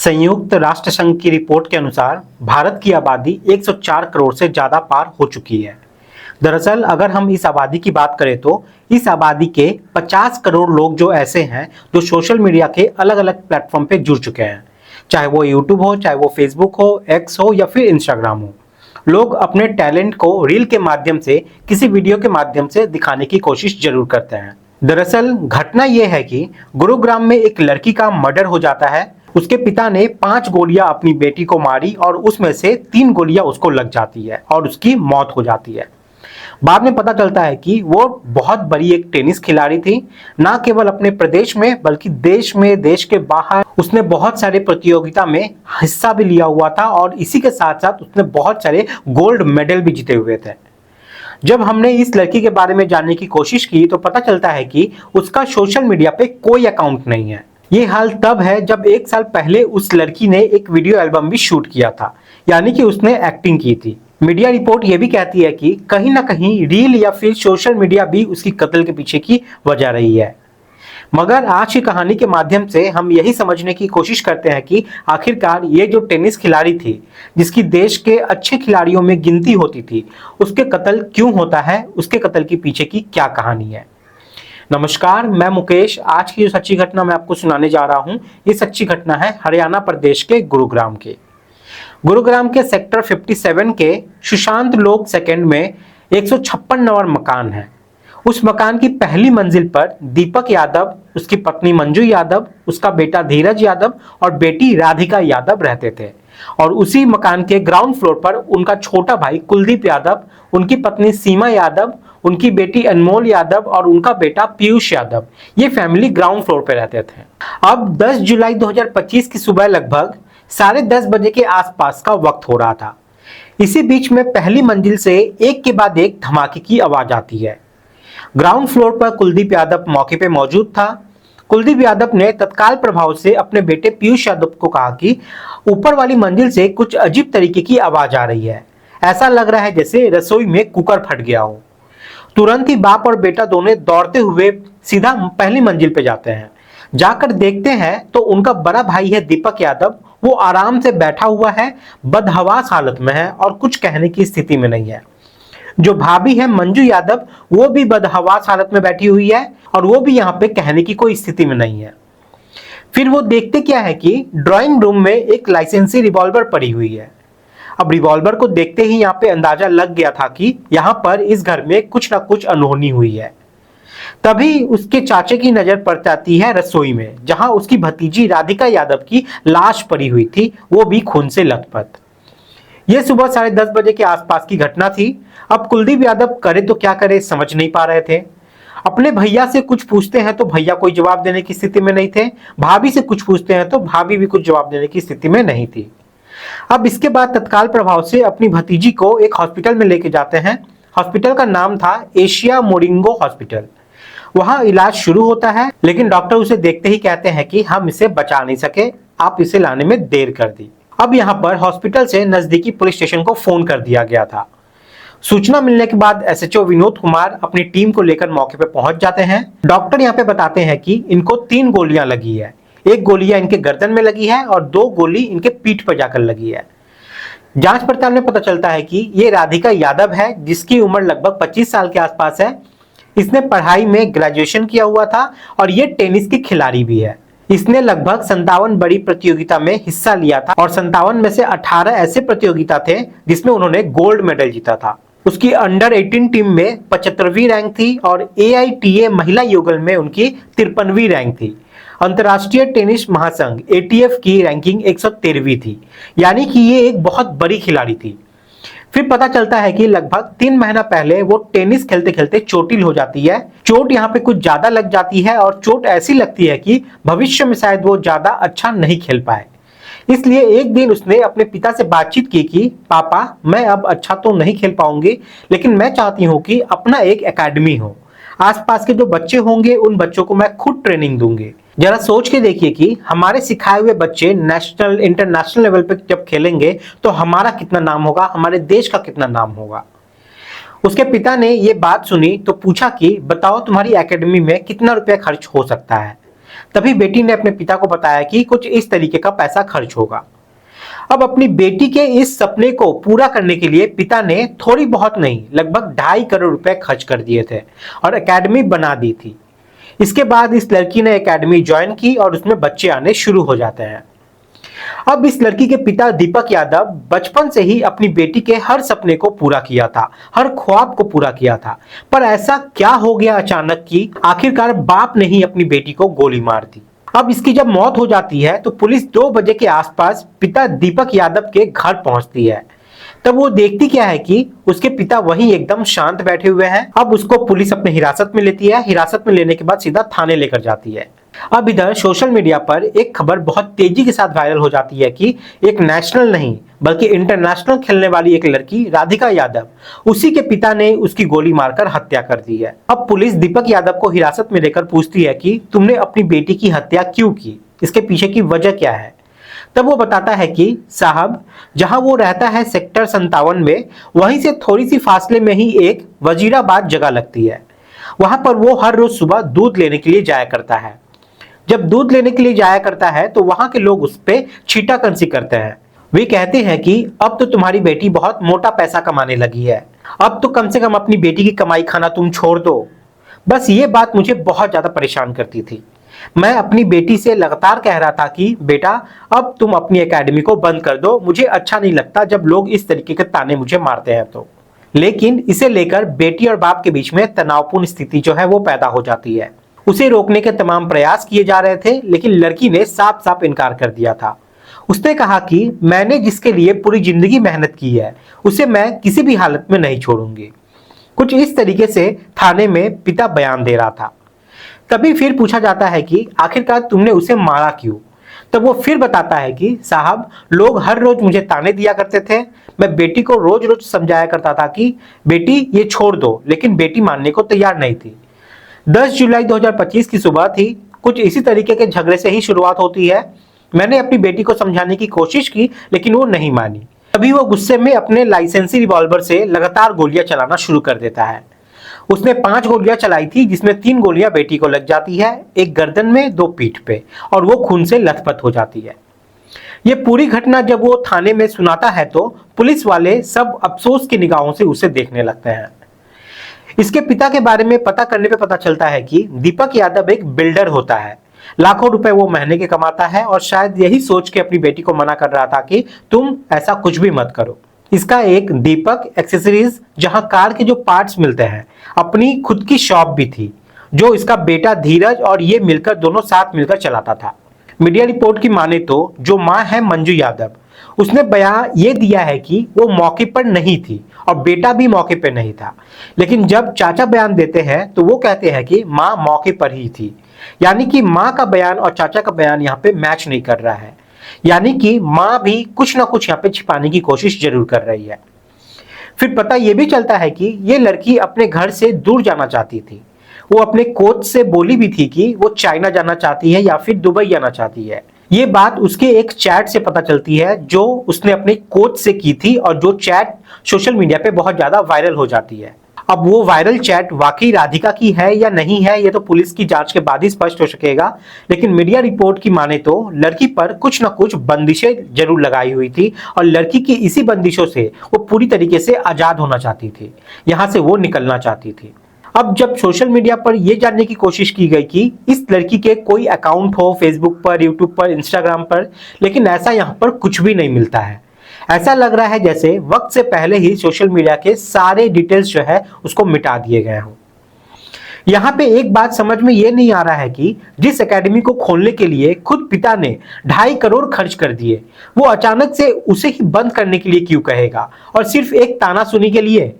संयुक्त राष्ट्र संघ की रिपोर्ट के अनुसार भारत की आबादी 104 करोड़ से ज्यादा पार हो चुकी है। दरअसल अगर हम इस आबादी की बात करें तो इस आबादी के 50 करोड़ लोग जो ऐसे हैं जो सोशल मीडिया के अलग अलग प्लेटफॉर्म पे जुड़ चुके हैं, चाहे वो यूट्यूब हो, चाहे वो फेसबुक हो, एक्स हो या फिर इंस्टाग्राम हो। लोग अपने टैलेंट को रील के माध्यम से, किसी वीडियो के माध्यम से दिखाने की कोशिश जरूर करते हैं। दरअसल घटना यह है कि गुरुग्राम में एक लड़की का मर्डर हो जाता है। उसके पिता ने 5 गोलियां अपनी बेटी को मारी और उसमें से 3 गोलियां उसको लग जाती है और उसकी मौत हो जाती है। बाद में पता चलता है कि वो बहुत बड़ी एक टेनिस खिलाड़ी थी। ना केवल अपने प्रदेश में बल्कि देश में, देश के बाहर उसने बहुत सारे प्रतियोगिता में हिस्सा भी लिया हुआ था और इसी के साथ साथ उसने बहुत सारे गोल्ड मेडल भी जीते हुए थे। जब हमने इस लड़की के बारे में जानने की कोशिश की तो पता चलता है कि उसका सोशल मीडिया पे कोई अकाउंट नहीं है। ये हाल तब है जब 1 साल पहले उस लड़की ने एक वीडियो एल्बम भी शूट किया था, यानी कि उसने एक्टिंग की थी। मीडिया रिपोर्ट ये भी कहती है कि कहीं ना कहीं रील या फिर सोशल मीडिया भी उसकी कत्ल के पीछे की वजह रही है। मगर आज की कहानी के माध्यम से हम यही समझने की कोशिश करते हैं कि आखिरकार ये जो टेनिस खिलाड़ी थी, जिसकी देश के अच्छे खिलाड़ियों में गिनती होती थी, उसके कत्ल क्यों होता है, उसके कत्ल के पीछे की क्या कहानी है। नमस्कार, मैं मुकेश। आज की जो सच्ची घटना मैं आपको सुनाने जा रहा हूं, ये सच्ची घटना है हरियाणा प्रदेश के गुरुग्राम के। गुरुग्राम के सेक्टर 57 के सुशांत लोक सेकंड में 156 नंबर मकान है। उस मकान की पहली मंजिल पर दीपक यादव, उसकी पत्नी मंजू यादव, उसका बेटा धीरज यादव और बेटी राधिका यादव रहते थे। और उसी मकान के ग्राउंड फ्लोर पर उनका छोटा भाई कुलदीप यादव, उनकी पत्नी सीमा यादव, उनकी बेटी अनमोल यादव और उनका बेटा पीयूष यादव, ये फैमिली ग्राउंड फ्लोर पर रहते थे। अब 10 जुलाई 2025 की सुबह लगभग 10:30 बजे के आसपास का वक्त हो रहा था। इसी बीच में पहली मंजिल से एक के बाद एक धमाके की आवाज आती है। ग्राउंड फ्लोर पर कुलदीप यादव मौके पे मौजूद था। कुलदीप यादव ने तत्काल प्रभाव से अपने बेटे पीयूष यादव को कहा कि ऊपर वाली मंजिल से कुछ अजीब तरीके की आवाज आ रही है, ऐसा लग रहा है जैसे रसोई में कुकर फट गया हो। तुरंत ही बाप और बेटा दोनों दौड़ते हुए सीधा पहली मंजिल पे जाते हैं। जाकर देखते हैं तो उनका बड़ा भाई है दीपक यादव, वो आराम से बैठा हुआ है, बदहवास हालत में है और कुछ कहने की स्थिति में नहीं है। जो भाभी है मंजू यादव, वो भी बदहवास हालत में बैठी हुई है और वो भी यहाँ पे कहने की कोई स्थिति में नहीं है। फिर वो देखते क्या है कि ड्राइंग रूम में एक लाइसेंसी रिवॉल्वर पड़ी हुई है। अब रिवॉल्वर को देखते ही यहाँ पे अंदाजा लग गया था कि यहाँ पर इस घर में कुछ ना कुछ अनहोनी हुई है। तभी उसके चाचे की नजर पड़ जाती है रसोई में, जहां उसकी भतीजी राधिका यादव की लाश पड़ी हुई थी, वो भी खून से लथपथ। यह सुबह 10:30 बजे के आसपास की घटना थी। अब कुलदीप यादव करे तो क्या करे, समझ नहीं पा रहे थे। अपने भैया से कुछ पूछते हैं तो भैया कोई जवाब देने की स्थिति में नहीं थे। भाभी से कुछ पूछते हैं तो भाभी भी कुछ जवाब देने की स्थिति में नहीं थी। अब इसके बाद तत्काल प्रभाव से अपनी भतीजी को एक हॉस्पिटल में लेके जाते हैं। हॉस्पिटल का नाम था एशिया मोरिंगो हॉस्पिटल। वहां इलाज शुरू होता है, लेकिन डॉक्टर उसे देखते ही कहते हैं कि हम इसे बचा नहीं सके, आप इसे लाने में देर कर दी। अब यहाँ पर हॉस्पिटल से नजदीकी पुलिस स्टेशन को फोन कर दिया गया था। सूचना मिलने के बाद एसएचओ विनोद कुमार अपनी टीम को लेकर मौके पर पहुंच जाते हैं। डॉक्टर यहाँ पे बताते हैं कि इनको 3 गोलियां लगी है। एक गोलियां इनके गर्दन में लगी है और 2 गोली इनके पीठ पर जाकर लगी है। जांच पड़ताल में पता चलता है कि ये राधिका यादव है, जिसकी उम्र लगभग 25 साल के आसपास है। इसने पढ़ाई में ग्रेजुएशन किया हुआ था और ये टेनिस की खिलाड़ी भी है। इसने लगभग 57 बड़ी प्रतियोगिता में हिस्सा लिया था और 57 में से 18 ऐसे प्रतियोगिता थे जिसमें उन्होंने गोल्ड मेडल जीता था। उसकी अंडर 18 टीम में 75वीं रैंक थी और AITA महिला युगल में उनकी 53वीं रैंक थी। अंतर्राष्ट्रीय टेनिस महासंघ ATF की रैंकिंग 113वीं थी, यानी कि ये एक बहुत बड़ी खिलाड़ी थी। फिर पता चलता है कि लगभग 3 महीना पहले वो टेनिस खेलते खेलते चोटिल हो जाती है। चोट यहाँ पे कुछ ज्यादा लग जाती है और चोट ऐसी लगती है कि भविष्य में शायद वो ज्यादा अच्छा नहीं खेल पाए। इसलिए एक दिन उसने अपने पिता से बातचीत की कि पापा, मैं अब अच्छा तो नहीं खेल पाऊंगी, लेकिन मैं चाहती हूँ कि अपना एक एकेडमी हो। आसपास के जो बच्चे होंगे उन बच्चों को मैं खुद ट्रेनिंग दूंगी। जरा सोच के देखिए कि हमारे सिखाए हुए बच्चे नेशनल, इंटरनेशनल लेवल पे जब खेलेंगे तो हमारा कितना नाम होगा, हमारे देश का कितना नाम होगा। उसके पिता ने ये बात सुनी तो पूछा कि बताओ तुम्हारी एकेडमी में कितना रुपया खर्च हो सकता है। तभी बेटी ने अपने पिता को बताया कि कुछ इस तरीके का पैसा खर्च होगा। अब अपनी बेटी के इस सपने को पूरा करने के लिए पिता ने थोड़ी बहुत नहीं, लगभग 2.5 करोड़ रुपए खर्च कर दिए थे और एकेडमी बना दी थी। इसके बाद इस लड़की ने एकेडमी ज्वाइन की और उसमें बच्चे आने शुरू हो जाते हैं। अब इस लड़की के पिता दीपक यादव बचपन से ही अपनी बेटी के हर सपने को पूरा किया था, हर ख्वाब को पूरा किया था। पर ऐसा क्या हो गया अचानक कि आखिरकार बाप ने ही अपनी बेटी को गोली मार दी। अब इसकी जब मौत हो जाती है तो पुलिस 2 बजे के आसपास पिता दीपक यादव के घर पहुंचती है। तब वो देखती क्या है कि उसके पिता वहीं एकदम शांत बैठे हुए हैं। अब उसको पुलिस अपने हिरासत में लेती है। हिरासत में लेने के बाद सीधा थाने लेकर जाती है। अब इधर सोशल मीडिया पर एक खबर बहुत तेजी के साथ वायरल हो जाती है कि एक नेशनल नहीं बल्कि इंटरनेशनल खेलने वाली एक लड़की राधिका यादव, उसी के पिता ने उसकी गोली मारकर हत्या कर दी है। अब पुलिस दीपक यादव को हिरासत में लेकर पूछती है कि तुमने अपनी बेटी की हत्या क्यों की, इसके पीछे की वजह क्या है। तब वो बताता है कि साहब, जहां वो रहता है सेक्टर 57 में, वहीं से थोड़ी सी फासले में ही एक वजीराबाद जगह लगती है। वहां पर वो हर रोज सुबह दूध लेने के लिए जाया करता है। जब दूध लेने के लिए जाया करता है तो वहां के लोग उस पर छीटाकंसी करते हैं। वे कहते हैं कि अब तो तुम्हारी बेटी बहुत मोटा पैसा कमाने लगी है, अब तो कम से कम अपनी बेटी की कमाई खाना तुम छोड़ दो। बस ये बात मुझे बहुत ज्यादा परेशान करती थी। मैं अपनी बेटी से लगातार कह रहा था कि बेटा, अब तुम अपनी एकेडमी को बंद कर दो, मुझे अच्छा नहीं लगता जब लोग इस तरीके के ताने मुझे मारते हैं तो। लेकिन इसे लेकर बेटी और बाप के बीच में तनावपूर्ण स्थिति जो है वो पैदा हो जाती है। उसे रोकने के तमाम प्रयास किए जा रहे थे, लेकिन लड़की ने साफ साफ इनकार कर दिया था। उसने कहा कि मैंने जिसके लिए पूरी जिंदगी मेहनत की है उसे मैं किसी भी हालत में नहीं छोड़ूंगी। कुछ इस तरीके से थाने में पिता बयान दे रहा था। तभी फिर पूछा जाता है कि आखिरकार तुमने उसे मारा क्यों। तब वो फिर बताता है कि साहब, लोग हर रोज मुझे ताने दिया करते थे। मैं बेटी को रोज रोज समझाया करता था कि बेटी ये छोड़ दो, लेकिन बेटी मानने को तैयार नहीं थी। 10 जुलाई 2025 की सुबह थी। कुछ इसी तरीके के झगड़े से ही शुरुआत होती है। मैंने अपनी बेटी को समझाने की कोशिश की, लेकिन वो नहीं मानी। तभी वो गुस्से में अपने लाइसेंसी रिवॉल्वर से लगातार गोलियां चलाना शुरू कर देता है। उसने 5 गोलियां चलाई थी, जिसमें 3 गोलियां बेटी को लग जाती है, एक गर्दन में, 2 पीठ पे, और वो खून से लथपथ हो जाती है। ये पूरी घटना जब वो थाने में सुनाता है तो पुलिस वाले सब अफसोस की निगाहों से उसे देखने लगते हैं। इसके पिता के बारे में पता करने पे पता चलता है कि दीपक यादव एक बिल्डर होता है। लाखों रुपए वो महीने के कमाता है और शायद यही सोच के अपनी बेटी को मना कर रहा था कि तुम ऐसा कुछ भी मत करो। इसका एक दीपक एक्सेसरीज, जहां कार के जो पार्ट्स मिलते हैं, अपनी खुद की शॉप भी थी, जो इसका बेटा धीरज और ये मिलकर दोनों साथ मिलकर चलाता था। मीडिया रिपोर्ट की माने तो जो मां है मंजू यादव, उसने बयान ये दिया है कि वो मौके पर नहीं थी और बेटा भी मौके पर नहीं था। लेकिन जब चाचा बयान देते हैं तो वो कहते हैं कि मां मौके पर ही थी। यानी कि मां का बयान और चाचा का बयान यहाँ पे मैच नहीं कर रहा है। यानी कि मां भी कुछ ना कुछ यहाँ पे छिपाने की कोशिश जरूर कर रही है। फिर पता ये भी चलता है कि ये लड़की अपने घर से दूर जाना चाहती थी। वो अपने कोच से बोली भी थी कि वो चाइना जाना चाहती है या फिर दुबई जाना चाहती है। ये बात उसके एक चैट से पता चलती है जो उसने अपने कोच से की थी और जो चैट सोशल मीडिया पे बहुत ज्यादा वायरल हो जाती है। अब वो वायरल चैट वाकई राधिका की है या नहीं है, ये तो पुलिस की जांच के बाद ही स्पष्ट हो सकेगा। लेकिन मीडिया रिपोर्ट की माने तो लड़की पर कुछ ना कुछ बंदिशें जरूर लगाई हुई थी और लड़की की इसी बंदिशों से वो पूरी तरीके से आजाद होना चाहती थी, यहां से वो निकलना चाहती थी। अब जब सोशल मीडिया पर यह जानने की कोशिश की गई कि इस लड़की के कोई अकाउंट हो फेसबुक पर, यूट्यूब पर, इंस्टाग्राम पर, लेकिन ऐसा यहाँ पर कुछ भी नहीं मिलता है। ऐसा लग रहा है जैसे वक्त से पहले ही सोशल मीडिया के सारे डिटेल्स जो है उसको मिटा दिए गए हों। यहाँ पे एक बात समझ में ये नहीं आ रहा है कि जिस एकेडमी को खोलने के लिए खुद पिता ने 2.5 करोड़ खर्च कर दिए, वो अचानक से उसे ही बंद करने के लिए क्यों कहेगा, और सिर्फ एक ताना सुनी के लिए।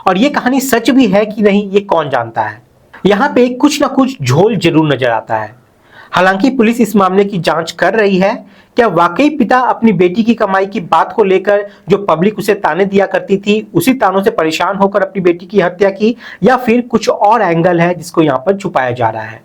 और ये कहानी सच भी है कि नहीं, ये कौन जानता है। यहाँ पे कुछ ना कुछ झोल जरूर नजर आता है। हालांकि पुलिस इस मामले की जांच कर रही है। क्या वाकई पिता अपनी बेटी की कमाई की बात को लेकर जो पब्लिक उसे ताने दिया करती थी, उसी तानों से परेशान होकर अपनी बेटी की हत्या की, या फिर कुछ और एंगल है जिसको यहाँ पर छुपाया जा रहा है।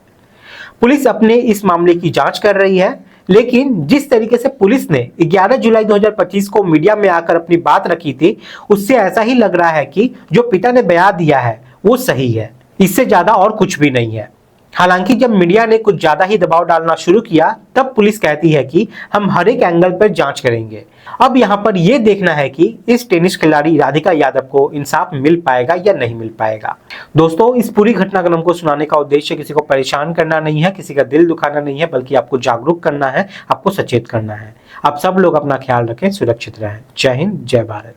पुलिस अपने इस मामले की जांच कर रही है। लेकिन जिस तरीके से पुलिस ने 11 जुलाई 2025 को मीडिया में आकर अपनी बात रखी थी, उससे ऐसा ही लग रहा है कि जो पिता ने बयान दिया है वो सही है, इससे ज्यादा और कुछ भी नहीं है। हालांकि जब मीडिया ने कुछ ज्यादा ही दबाव डालना शुरू किया तब पुलिस कहती है कि हम हर एक एंगल पर जांच करेंगे। अब यहाँ पर यह देखना है कि इस टेनिस खिलाड़ी राधिका यादव को इंसाफ मिल पाएगा या नहीं मिल पाएगा। दोस्तों, इस पूरी घटनाक्रम को सुनाने का उद्देश्य किसी को परेशान करना नहीं है, किसी का दिल दुखाना नहीं है, बल्कि आपको जागरूक करना है, आपको सचेत करना है। आप सब लोग अपना ख्याल रखें, सुरक्षित रहें। जय हिंद, जय भारत।